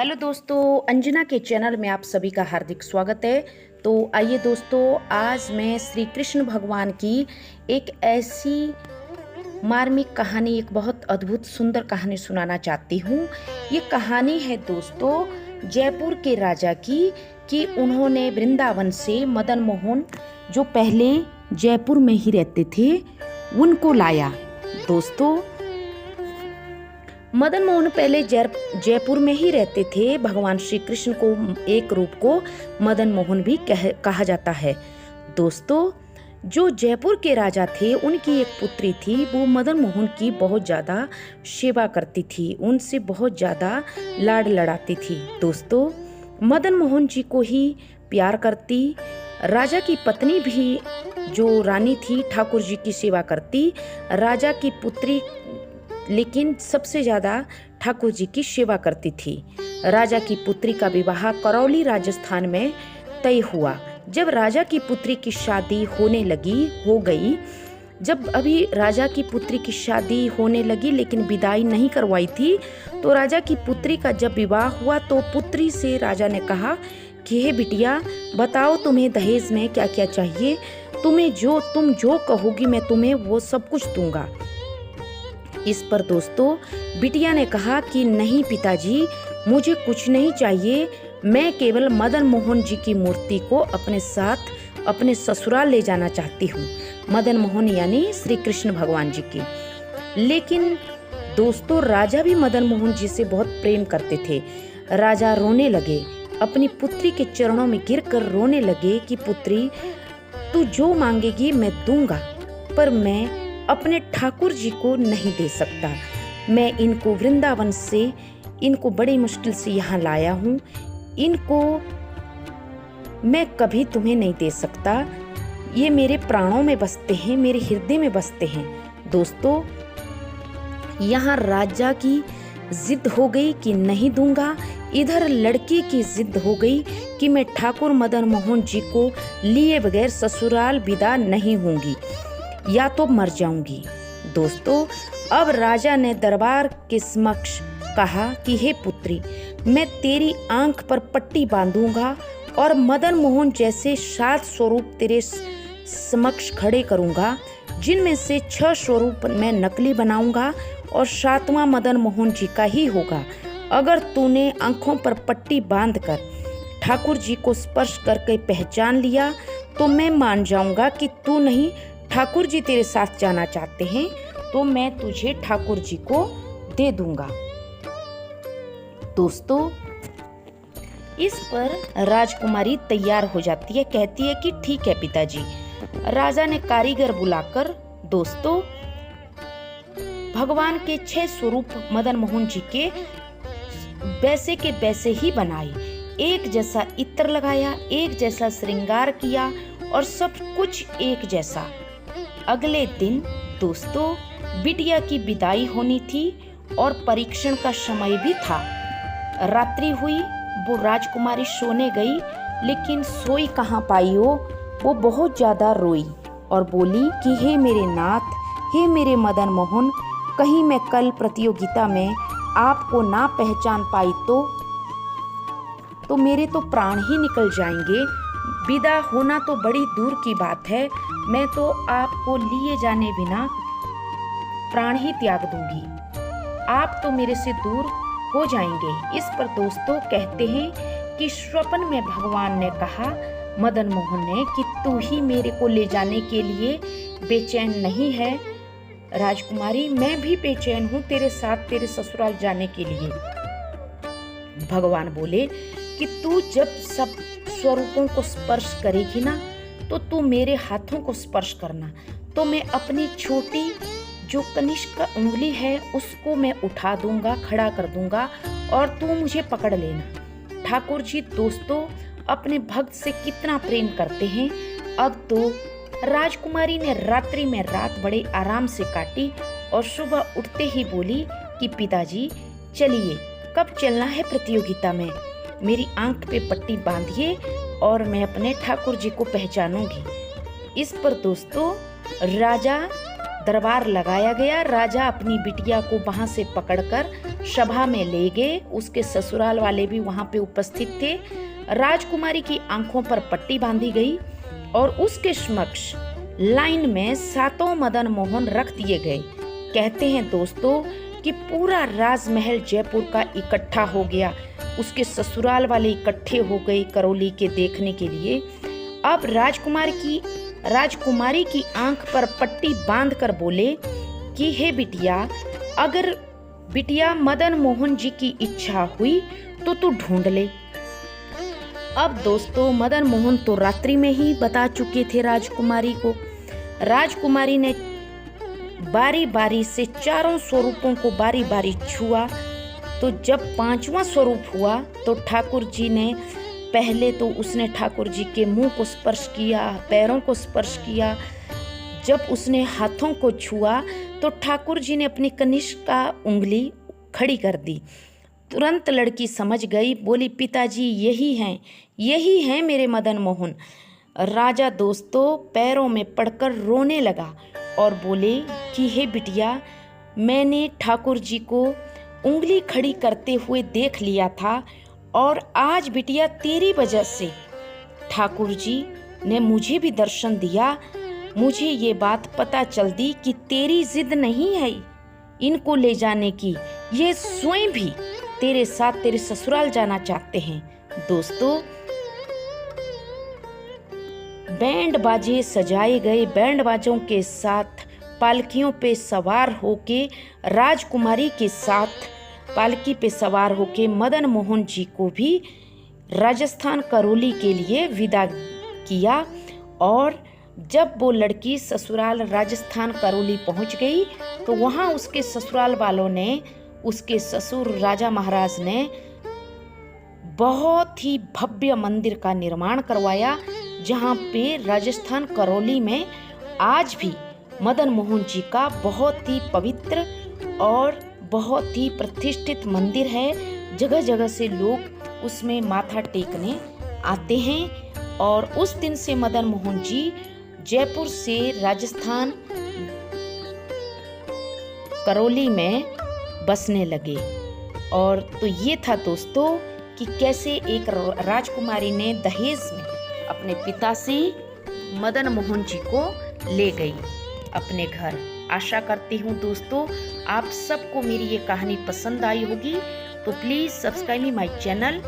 Hello दोस्तों, अंजना के channel में आप सभी का हार्दिक स्वागत है। तो आइए दोस्तों, आज मैं श्री कृष्ण भगवान की एक ऐसी मार्मिक कहानी, एक बहुत अद्भुत सुंदर कहानी सुनाना चाहती हूँ। ये कहानी है दोस्तों जयपुर के राजा की, कि उन्होंने वृंदावन से मदन मोहन, जो पहले जयपुर में ही रहते थे, उनको लाया। दोस्तों, मदन मोहन पहले जयपुर में ही रहते थे। भगवान श्री कृष्ण को एक रूप को मदन मोहन भी कहा जाता है। दोस्तों, जो जयपुर के राजा थे, उनकी एक पुत्री थी। वो मदन मोहन की बहुत ज़्यादा सेवा करती थी, उनसे बहुत ज़्यादा लाड लड़ाती थी। दोस्तों, मदन मोहन जी को ही प्यार करती। राजा की पत्नी भी, जो रानी थी, ठाकुर जी की सेवा करती। राजा की पुत्री लेकिन सबसे ज़्यादा ठाकुर जी की सेवा करती थी। राजा की पुत्री का विवाह करौली राजस्थान में तय हुआ। जब राजा की पुत्री की शादी हो गई, जब अभी राजा की पुत्री की शादी होने लगी लेकिन विदाई नहीं करवाई थी, तो राजा की पुत्री का जब विवाह हुआ तो पुत्री से राजा ने कहा कि हे बिटिया, बताओ तुम्हें दहेज में क्या क्या चाहिए। तुम जो कहोगी मैं तुम्हें वो सब कुछ दूंगा। इस पर दोस्तों बिटिया ने कहा कि नहीं पिताजी, मुझे कुछ नहीं चाहिए। मैं केवल मदन मोहन जी की मूर्ति को अपने साथ अपने ससुराल ले जाना चाहती हूँ। मदन मोहन यानी श्री कृष्ण भगवान जी की। लेकिन दोस्तों, राजा भी मदन मोहन जी से बहुत प्रेम करते थे। राजा रोने लगे, अपनी पुत्री के चरणों में गिरकर रोने लगे कि पुत्री, तू जो मांगेगी मैं दूंगा, पर मैं अपने ठाकुर जी को नहीं दे सकता। मैं इनको वृंदावन से, इनको बड़ी मुश्किल से यहाँ लाया हूँ। इनको मैं कभी तुम्हें नहीं दे सकता। ये मेरे प्राणों में बसते हैं, मेरे हृदय में बसते हैं। दोस्तों, यहाँ राजा की जिद हो गई कि नहीं दूंगा। इधर लड़की की जिद हो गई कि मैं ठाकुर मदन मोहन जी को लिए बगैर ससुराल विदा नहीं होंगी, या तो मर जाऊंगी। दोस्तों, अब राजा ने दरबार के समक्ष कहा कि हे पुत्री, मैं तेरी आंख पर पट्टी बांधूंगा और मदन मोहन जैसे 7 स्वरूप तेरे समक्ष खड़े करूंगा, जिनमें से 6 स्वरूप मैं नकली बनाऊंगा और 7वां मदन मोहन जी का ही होगा। अगर तूने आंखों पर पट्टी बांधकर ठाकुर जी को स्पर्श करके पहचान लिया तो मैं मान जाऊंगा कि तू नहीं, ठाकुर जी तेरे साथ जाना चाहते हैं, तो मैं तुझे ठाकुर जी को दे दूंगा। दोस्तों, इस पर राजकुमारी तैयार हो जाती है, कहती है कि ठीक है पिताजी। राजा ने कारीगर बुलाकर दोस्तों भगवान के 6 स्वरूप मदन मोहन जी के वैसे ही बनाए। एक जैसा इत्र लगाया, एक जैसा श्रृंगार किया और सब कुछ एक जैसा। अगले दिन दोस्तों बिटिया की विदाई होनी थी और परीक्षण का समय भी था। रात्रि हुई, वो राजकुमारी सोने गई, लेकिन सोई कहाँ पाई वो बहुत ज़्यादा रोई और बोली कि हे मेरे नाथ, हे मेरे मदन मोहन, कहीं मैं कल प्रतियोगिता में आपको ना पहचान पाई तो मेरे तो प्राण ही निकल जाएंगे। विदा होना तो बड़ी दूर की बात है, मैं तो आपको लिए जाने बिना प्राण ही त्याग दूंगी। आप तो मेरे से दूर हो जाएंगे। इस पर दोस्तों कहते हैं कि स्वप्न में भगवान ने कहा मदन मोहन ने कि तू ही मेरे को ले जाने के लिए बेचैन नहीं है राजकुमारी, मैं भी बेचैन हूँ तेरे साथ तेरे ससुराल जाने के लिए। भगवान बोले कि तू जब सब स्वरूपों को स्पर्श करेगी ना, तो तू मेरे हाथों को स्पर्श करना, तो मैं अपनी छोटी जो कनिष्क उंगली है उसको मैं उठा दूंगा, खड़ा कर दूंगा और तू मुझे पकड़ लेना। ठाकुर जी दोस्तों अपने भक्त से कितना प्रेम करते हैं। अब तो राजकुमारी ने रात्रि में रात बड़े आराम से काटी और सुबह उठते ही बोली कि पिताजी चलिए, कब चलना है प्रतियोगिता में, मेरी आंख पे पट्टी बांधिए और मैं अपने ठाकुर जी को पहचानूंगी। इस पर दोस्तों राजा दरबार लगाया गया। राजा अपनी बिटिया को वहां से पकड़कर सभा में ले गए। उसके ससुराल वाले भी वहां पे उपस्थित थे। राजकुमारी की आंखों पर पट्टी बांधी गई और उसके समक्ष लाइन में 7 मदन मोहन रख दिए गए। कहते हैं दोस्तों कि पूरा राजमहल जयपुर का इकट्ठा हो गया। उसके ससुराल वाले इकट्ठे हो गए करौली के देखने के लिए। अब राजकुमारी की आंख पर पट्टी बांधकर बोले कि हे बिटिया, अगर बिटिया मदन मोहन जी की इच्छा हुई तो तू ढूंढ ले। अब दोस्तों मदन मोहन तो रात्रि में ही बता चुके थे राजकुमारी को। राजकुमारी ने बारी बारी से चारों स्वरूपों को बारी बारी छुआ। तो जब 5वां स्वरूप हुआ तो ठाकुर जी ने पहले तो उसने ठाकुर जी के मुंह को स्पर्श किया, पैरों को स्पर्श किया। जब उसने हाथों को छुआ तो ठाकुर जी ने अपनी कनिष्ठ का उंगली खड़ी कर दी। तुरंत लड़की समझ गई, बोली पिताजी यही हैं मेरे मदन मोहन। राजा दोस्तों पैरों में पड़कर रोने लगा और बोले कि हे बिटिया, मैंने ठाकुर जी को उंगली खड़ी करते हुए देख लिया था और आज बिटिया तेरी वजह से ठाकुर जी ने मुझे भी दर्शन दिया। मुझे ये बात पता चल दी कि तेरी जिद नहीं है इनको ले जाने की, ये स्वयं भी तेरे साथ तेरे ससुराल जाना चाहते हैं। दोस्तों बैंड बाजे सजाए गए। बैंड बाजों के साथ पालकियों पे सवार होके राजकुमारी के साथ पालकी पे सवार होके मदन मोहन जी को भी राजस्थान करौली के लिए विदा किया। और जब वो लड़की ससुराल राजस्थान करौली पहुंच गई तो वहां उसके ससुराल वालों ने, उसके ससुर राजा महाराज ने बहुत ही भव्य मंदिर का निर्माण करवाया, जहां पे राजस्थान करौली में आज भी मदन मोहन जी का बहुत ही पवित्र और बहुत ही प्रतिष्ठित मंदिर है। जगह जगह से लोग उसमें माथा टेकने आते हैं और उस दिन से मदन मोहन जी जयपुर से राजस्थान करौली में बसने लगे। और तो ये था दोस्तों कि कैसे एक राजकुमारी ने दहेज में अपने पिता से मदन मोहन जी को ले गई अपने घर। आशा करती हूँ दोस्तों आप सबको मेरी ये कहानी पसंद आई होगी। तो please subscribe my channel.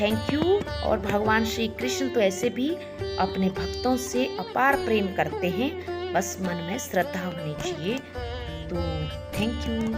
Thank you. और भगवान श्री कृष्ण तो ऐसे भी अपने भक्तों से अपार प्रेम करते हैं, बस मन में श्रद्धा होनी चाहिए। तो थैंक यू।